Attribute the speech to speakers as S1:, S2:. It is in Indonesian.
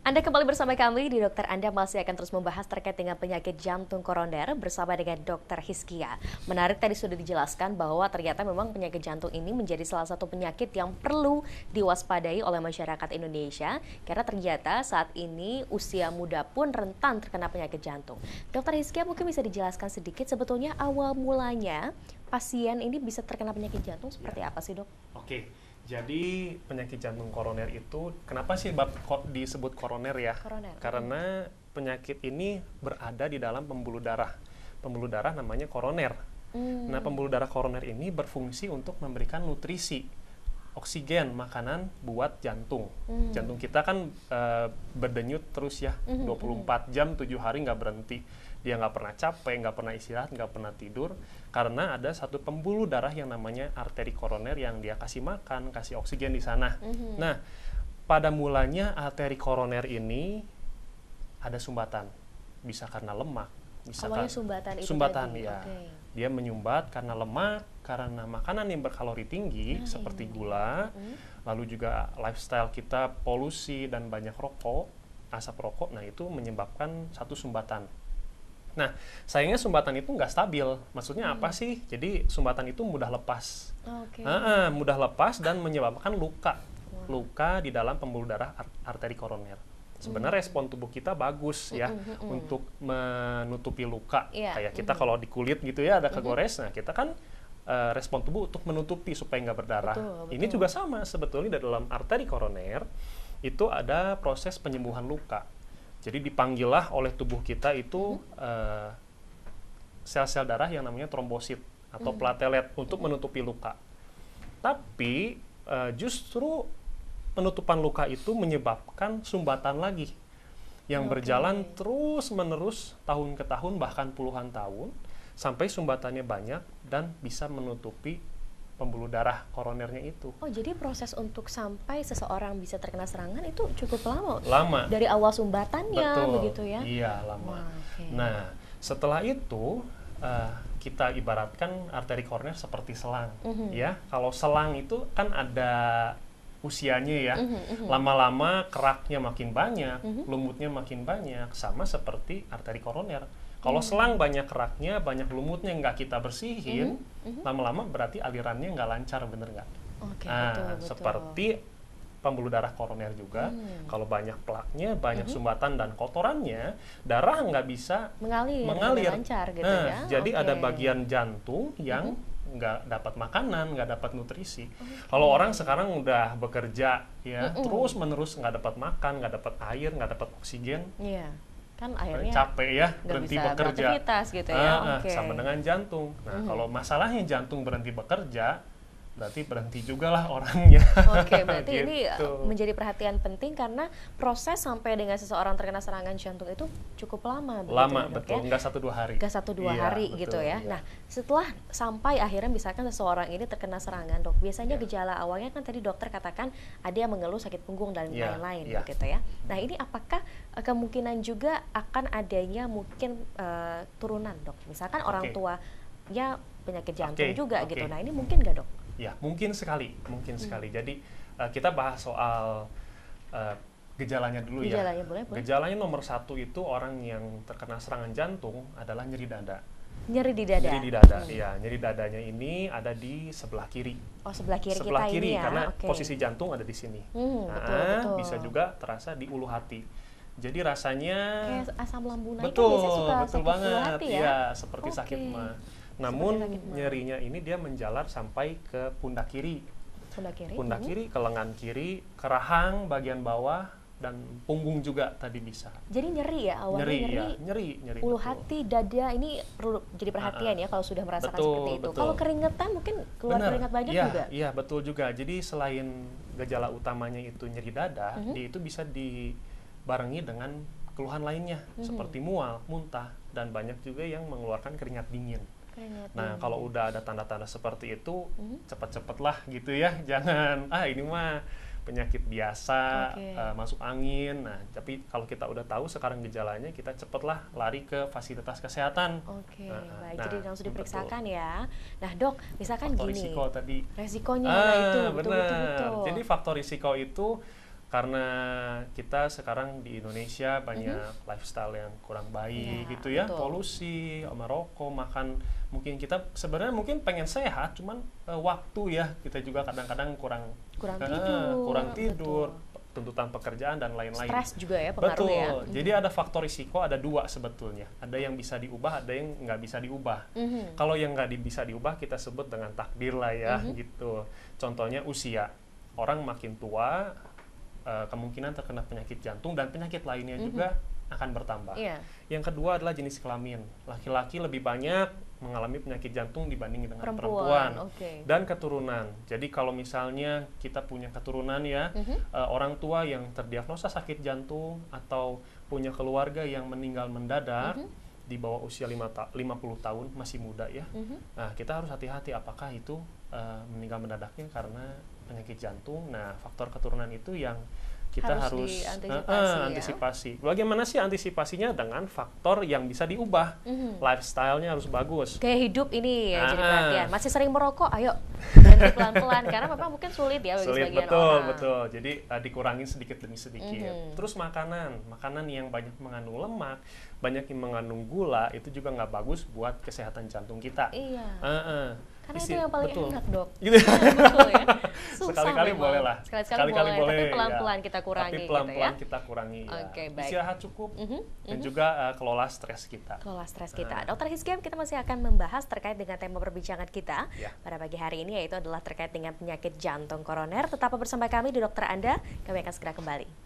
S1: Anda kembali bersama kami di Dokter Anda masih akan terus membahas terkait dengan penyakit jantung koroner bersama dengan Dokter Hizkia. Menarik tadi sudah dijelaskan bahwa ternyata memang penyakit jantung ini menjadi salah satu penyakit yang perlu diwaspadai oleh masyarakat Indonesia karena ternyata saat ini usia muda pun rentan terkena penyakit jantung. Dokter Hizkia mungkin bisa dijelaskan sedikit sebetulnya awal mulanya pasien ini bisa terkena penyakit jantung seperti apa sih, Dok?
S2: Oke. Jadi penyakit jantung koroner itu, kenapa sih disebut koroner ya?
S1: Koroner.
S2: Karena penyakit ini berada di dalam pembuluh darah. Pembuluh darah namanya koroner. Nah, pembuluh darah koroner ini berfungsi untuk memberikan nutrisi, oksigen, makanan buat jantung. Jantung kita kan berdenyut terus ya, 24 jam, 7 hari nggak berhenti. Dia nggak pernah capek, nggak pernah istirahat, nggak pernah tidur, karena ada satu pembuluh darah yang namanya arteri koroner yang dia kasih makan, kasih oksigen di sana. Nah, pada mulanya arteri koroner ini ada sumbatan, bisa karena lemak, bisa
S1: Awalnya sumbatan itu
S2: sumbatan
S1: tadi.
S2: ya.
S1: Okay.
S2: Dia menyumbat karena lemak, karena makanan yang berkalori tinggi seperti gula, lalu juga lifestyle kita polusi dan banyak rokok, asap rokok. Nah, itu menyebabkan satu sumbatan. Nah, sayangnya sumbatan itu nggak stabil. Maksudnya apa sih? Jadi sumbatan itu mudah lepas. Mudah lepas dan menyebabkan luka. Luka di dalam pembuluh darah arteri koroner. Sebenarnya respon tubuh kita bagus ya untuk menutupi luka. Kayak kita kalau di kulit gitu ya ada kegores, nah kita kan respon tubuh untuk menutupi supaya nggak berdarah.
S1: Betul.
S2: Ini juga sama sebetulnya di dalam arteri koroner itu ada proses penyembuhan luka. Jadi dipanggillah oleh tubuh kita itu sel-sel darah yang namanya trombosit atau platelet untuk menutupi luka. Tapi justru penutupan luka itu menyebabkan sumbatan lagi yang berjalan terus-menerus tahun ke tahun bahkan puluhan tahun sampai sumbatannya banyak dan bisa menutupi pembuluh darah koronernya itu.
S1: Oh, jadi proses untuk sampai seseorang bisa terkena serangan itu cukup lama?
S2: Lama.
S1: Dari awal sumbatannya,
S2: betul,
S1: begitu ya?
S2: Iya, lama.
S1: Okay.
S2: Nah, setelah itu kita ibaratkan arteri koroner seperti selang. Ya, kalau selang itu kan ada usianya ya. Lama-lama keraknya makin banyak, lumutnya makin banyak, sama seperti arteri koroner. Kalau selang banyak keraknya, banyak lumutnya nggak kita bersihin, lama-lama berarti alirannya nggak lancar, bener nggak?
S1: Betul.
S2: Seperti pembuluh darah koroner juga, kalau banyak plaknya, banyak sumbatan dan kotorannya, darah nggak bisa mengalir.
S1: Lancar gitu ya?
S2: Jadi ada bagian jantung yang nggak dapat makanan, nggak dapat nutrisi. Kalau orang sekarang udah bekerja, ya terus-menerus nggak dapat makan, nggak dapat air, nggak dapat oksigen.
S1: Iya. Kan akhirnya
S2: capek ya, berhenti bekerja
S1: gitu ya.
S2: Sama dengan jantung. Nah, kalau masalahnya jantung berhenti bekerja, berarti berhenti juga lah orangnya.
S1: Berarti
S2: gitu.
S1: Ini menjadi perhatian penting karena proses sampai dengan seseorang terkena serangan jantung itu cukup lama.
S2: Lama,
S1: begitu,
S2: betul.
S1: Ya?
S2: Nggak 1-2 hari.
S1: Nggak 1-2 hari
S2: betul,
S1: gitu ya.
S2: Iya.
S1: Nah, setelah sampai akhirnya misalkan seseorang ini terkena serangan, Dok, biasanya gejala awalnya kan tadi dokter katakan ada yang mengeluh sakit punggung dan lain-lain begitu ya. Nah, ini apakah kemungkinan juga akan adanya mungkin turunan, Dok? Misalkan orang tuanya penyakit jantung juga gitu. Nah, ini mungkin nggak, Dok?
S2: Ya, mungkin sekali. Jadi kita bahas soal gejalanya dulu
S1: Gejalanya,
S2: ya.
S1: Boleh.
S2: Gejalanya nomor 1 itu orang yang terkena serangan jantung adalah nyeri dada.
S1: Nyeri di dada?
S2: Nyeri di dada, iya. Nyeri dadanya ini ada di sebelah kiri.
S1: Oh, sebelah kiri
S2: sebelah
S1: kita
S2: kiri,
S1: ini ya?
S2: Karena posisi jantung ada di sini.
S1: Betul.
S2: Bisa juga terasa di ulu hati. Jadi rasanya
S1: kayak asam lambung naik,
S2: betul,
S1: kan biasanya suka
S2: betul
S1: sakit
S2: banget.
S1: ulu hati ya?
S2: Iya, seperti sakit mah. Namun nyerinya ini dia menjalar sampai ke pundak kiri. Pundak kiri, ke lengan kiri, ke rahang bagian bawah dan punggung juga tadi bisa.
S1: Jadi nyeri ya awalnya?
S2: Nyeri.
S1: Ulu hati, dada ini perlu jadi perhatian ya kalau sudah merasakan seperti itu. Kalau keringetan mungkin keluar keringat banyak juga?
S2: Iya, betul juga. Jadi selain gejala utamanya itu nyeri dada, dia itu bisa dibarengi dengan keluhan lainnya seperti mual, muntah, dan banyak juga yang mengeluarkan keringat dingin. Nah, kalau udah ada tanda-tanda seperti itu, cepat-cepatlah gitu ya. Jangan, ini mah penyakit biasa, masuk angin. Nah, tapi kalau kita udah tahu sekarang gejalanya, kita cepatlah lari ke fasilitas kesehatan.
S1: Baik. Jadi langsung diperiksakan ya. Nah, Dok, misalkan
S2: faktor
S1: gini.
S2: Risiko tadi.
S1: Resikonya itu,
S2: betul. Jadi faktor risiko itu karena kita sekarang di Indonesia banyak lifestyle yang kurang baik gitu ya,
S1: betul.
S2: polusi, merokok, makan, mungkin kita sebenarnya mungkin pengen sehat, cuman waktu ya kita juga kadang-kadang kurang tidur, tuntutan pekerjaan dan lain-lain.
S1: Stres juga ya pengaruh ya.
S2: Betul. Jadi ada faktor risiko, ada dua sebetulnya. Ada yang bisa diubah, ada yang nggak bisa diubah. Kalau yang nggak bisa diubah kita sebut dengan takdir lah ya, gitu. Contohnya usia. Orang makin tua, kemungkinan terkena penyakit jantung dan penyakit lainnya juga akan bertambah. Yang kedua adalah jenis kelamin. Laki-laki lebih banyak mengalami penyakit jantung dibanding dengan perempuan. Dan keturunan. Jadi kalau misalnya kita punya keturunan ya, orang tua yang terdiagnosa sakit jantung atau punya keluarga yang meninggal mendadak di bawah usia 50 tahun, masih muda ya. Nah, kita harus hati-hati apakah itu meninggal mendadaknya karena penyakit jantung. Nah, faktor keturunan itu yang kita harus antisipasi. Bagaimana sih antisipasinya? Dengan faktor yang bisa diubah. Lifestyle-nya harus bagus.
S1: Gaya hidup ini ya jadi perhatian. Masih sering merokok, ayo ganti pelan-pelan. Karena memang mungkin sulit ya bagi sebagian orang.
S2: Betul. Jadi dikurangin sedikit demi sedikit. Terus makanan yang banyak mengandung lemak, banyak yang mengandung gula, itu juga nggak bagus buat kesehatan jantung kita.
S1: Karena itu yang paling enak, Dok.
S2: Gitu.
S1: Betul ya.
S2: Sekali-kali boleh lah.
S1: Sekali-kali boleh, tapi pelan-pelan kita kurangi.
S2: Tapi pelan-pelan kita kurangi ya. Istirahat cukup dan juga kelola stres kita.
S1: Dokter Hizkia, kita masih akan membahas terkait dengan tema perbincangan kita pada pagi hari ini, yaitu adalah terkait dengan penyakit jantung koroner. Tetap bersama kami di Dokter Anda, kami akan segera kembali.